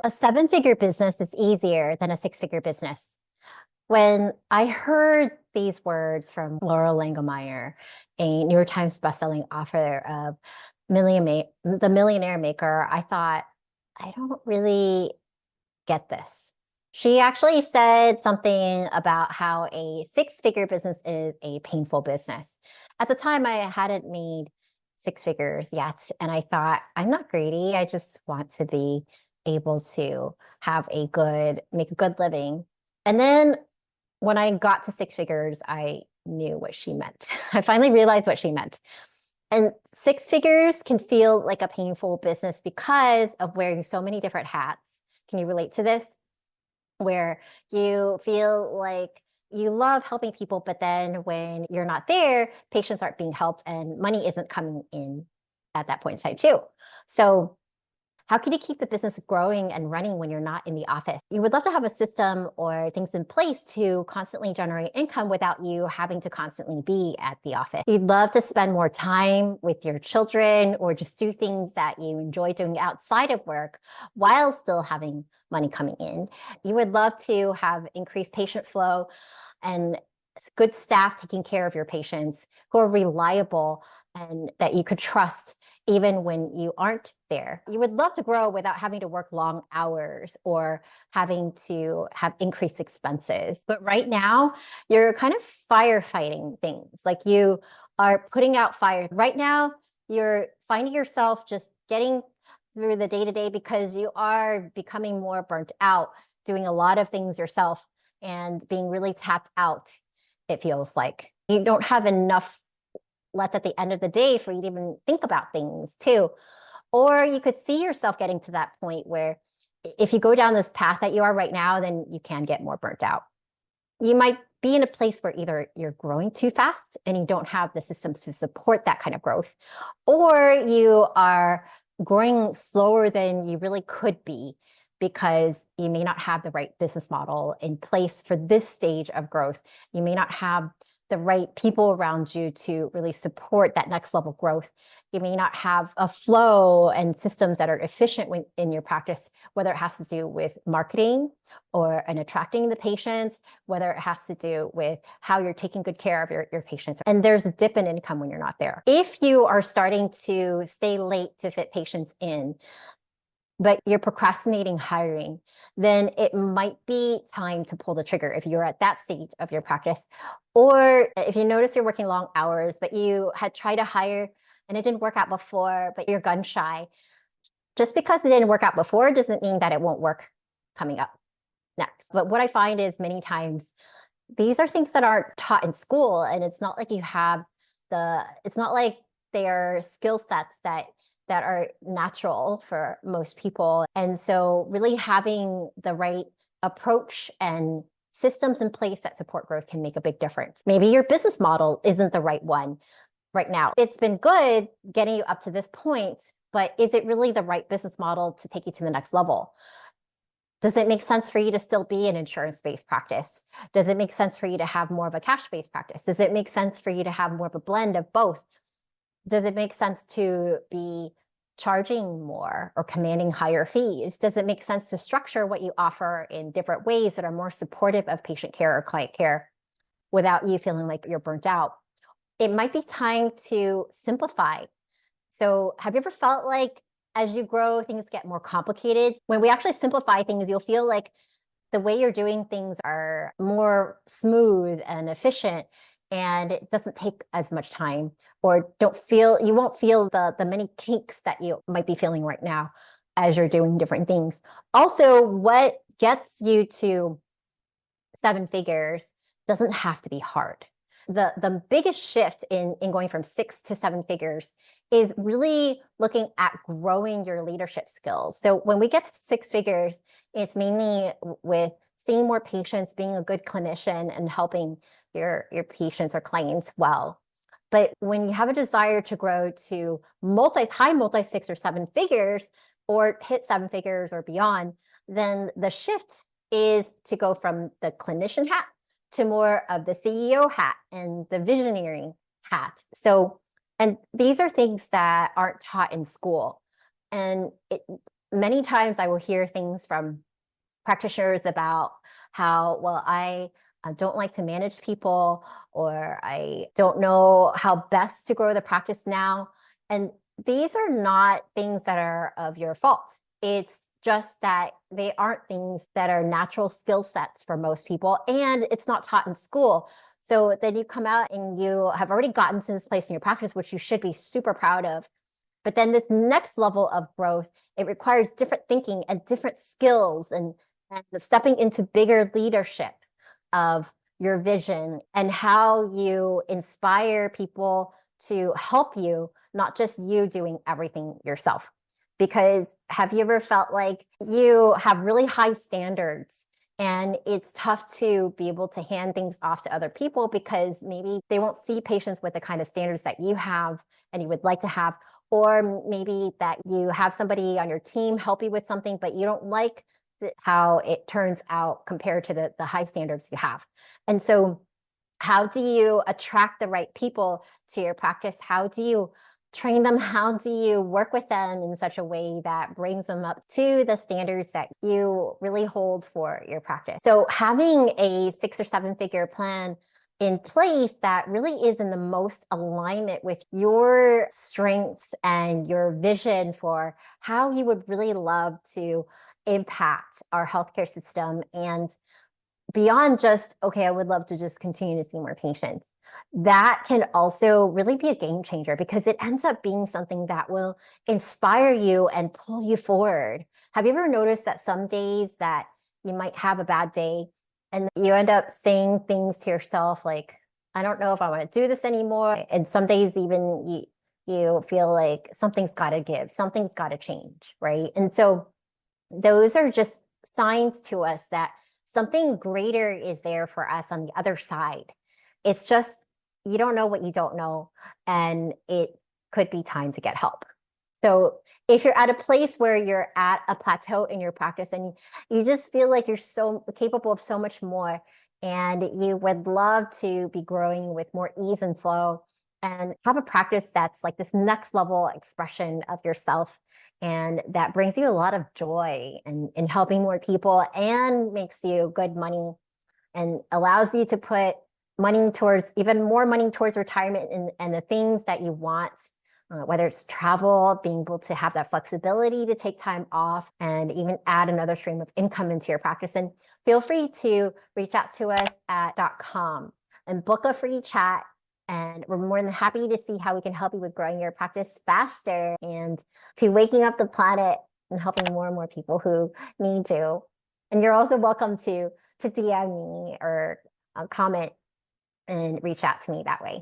A seven-figure business is easier than a six-figure business. When I heard these words from Laura Langemeyer, a New York Times bestselling author of The Millionaire Maker, I thought, I don't really get this. She actually said something about how a six-figure business is a painful business. At the time, I hadn't made six figures yet, and I thought, I'm not greedy. I just want to be able to make a good living. And then when I got to six figures, I knew what she meant. I finally realized what she meant. And six figures can feel like a painful business because of wearing so many different hats. Can you relate to this? Where you feel like you love helping people, but then when you're not there, patients aren't being helped and money isn't coming in at that point in time too. So how can you keep the business growing and running when you're not in the office? You would love to have a system or things in place to constantly generate income without you having to constantly be at the office. You'd love to spend more time with your children or just do things that you enjoy doing outside of work while still having money coming in. You would love to have increased patient flow and good staff taking care of your patients who are reliable and that you could trust even when you aren't there. You would love to grow without having to work long hours or having to have increased expenses. But right now, you're kind of firefighting things. Like you are putting out fire. Right now, you're finding yourself just getting through the day-to-day because you are becoming more burnt out, doing a lot of things yourself and being really tapped out, it feels like. You don't have enough left at the end of the day for you to even think about things too. Or you could see yourself getting to that point where if you go down this path that you are right now, then you can get more burnt out. You might be in a place where either you're growing too fast and you don't have the systems to support that kind of growth, or you are growing slower than you really could be because you may not have the right business model in place for this stage of growth. You may not have the right people around you to really support that next level growth. You may not have a flow and systems that are efficient in your practice, whether it has to do with marketing or attracting the patients, whether it has to do with how you're taking good care of your patients. And there's a dip in income when you're not there. If you are starting to stay late to fit patients in, but you're procrastinating hiring, then it might be time to pull the trigger if you're at that stage of your practice. Or if you notice you're working long hours, but you had tried to hire and it didn't work out before, but you're gun shy. Just because it didn't work out before doesn't mean that it won't work coming up next. But what I find is many times these are things that aren't taught in school, and it's not like it's not like they are skill sets that are natural for most people. And so really having the right approach and systems in place that support growth can make a big difference. Maybe your business model isn't the right one right now. It's been good getting you up to this point, but is it really the right business model to take you to the next level? Does it make sense for you to still be an insurance-based practice? Does it make sense for you to have more of a cash-based practice? Does it make sense for you to have more of a blend of both? Does it make sense to be charging more or commanding higher fees? Does it make sense to structure what you offer in different ways that are more supportive of patient care or client care without you feeling like you're burnt out? It might be time to simplify. So have you ever felt like as you grow, things get more complicated? When we actually simplify things, you'll feel like the way you're doing things are more smooth and efficient, and it doesn't take as much time, or you won't feel the many kinks that you might be feeling right now as you're doing different things. Also, what gets you to seven figures doesn't have to be hard. The biggest shift in going from 6 to 7 figures is really looking at growing your leadership skills. So when we get to 6 figures, it's mainly with seeing more patients, being a good clinician, and helping your patients or clients well. But when you have a desire to grow to high multi 6 or 7 figures, or hit 7 figures or beyond, then the shift is to go from the clinician hat to more of the CEO hat and the visionary hat. So, and these are things that aren't taught in school. And many times I will hear things from practitioners about how, well, I don't like to manage people, or I don't know how best to grow the practice now. And these are not things that are of your fault. It's just that they aren't things that are natural skill sets for most people, and it's not taught in school. So then you come out and you have already gotten to this place in your practice, which you should be super proud of. But then this next level of growth, it requires different thinking and different skills, and stepping into bigger leadership of your vision and how you inspire people to help you, not just you doing everything yourself. Because have you ever felt like you have really high standards and it's tough to be able to hand things off to other people because maybe they won't see patients with the kind of standards that you have and you would like to have, or maybe that you have somebody on your team help you with something, but you don't like how it turns out compared to the high standards you have. And so how do you attract the right people to your practice? How do you train them? How do you work with them in such a way that brings them up to the standards that you really hold for your practice? So having a 6 or 7 figure plan in place that really is in the most alignment with your strengths and your vision for how you would really love to impact our healthcare system, and beyond just, okay, I would love to just continue to see more patients. That can also really be a game changer because it ends up being something that will inspire you and pull you forward. Have you ever noticed that some days that you might have a bad day and you end up saying things to yourself like, I don't know if I want to do this anymore. And some days even you feel like something's got to give, something's got to change, right? And so those are just signs to us that something greater is there for us on the other side. It's just, you don't know what you don't know, and it could be time to get help. So if you're at a place where you're at a plateau in your practice and you just feel like you're so capable of so much more, and you would love to be growing with more ease and flow and have a practice that's like this next level expression of yourself, and that brings you a lot of joy in helping more people and makes you good money and allows you to put money towards, even more money towards retirement and the things that you want, whether it's travel, being able to have that flexibility to take time off and even add another stream of income into your practice. And feel free to reach out to us at .com and book a free chat. And we're more than happy to see how we can help you with growing your practice faster and to waking up the planet and helping more and more people who need you. And you're also welcome to DM me or comment and reach out to me that way.